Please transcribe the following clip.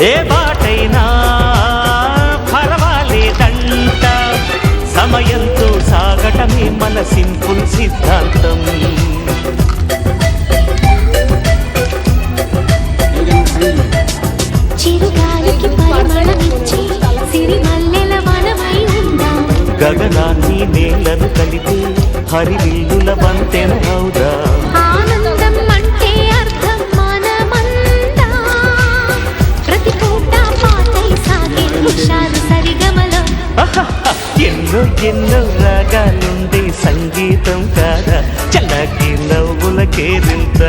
ఏ బాటైనా పర్వాలేదంట, సమయంతో సాగటమే మన సింపుల్ సిద్ధాంతం. చిరుగాలికి పరిమళమిచ్చి సిరిమల్లెల వనమై ఉందా, గగనాన్ని నేలను కలిపి హరివిల్లుల వంతెన అవుదా. ఆనందం అంటే అర్థం మనమంతా, ప్రతి పూట పాటై సాగే హుషారు సరిగమలో. ఎన్నో ఎన్నో రాగాలుండే సంగీతం కాదా, చల్లకి నవ్వుల కేరింత.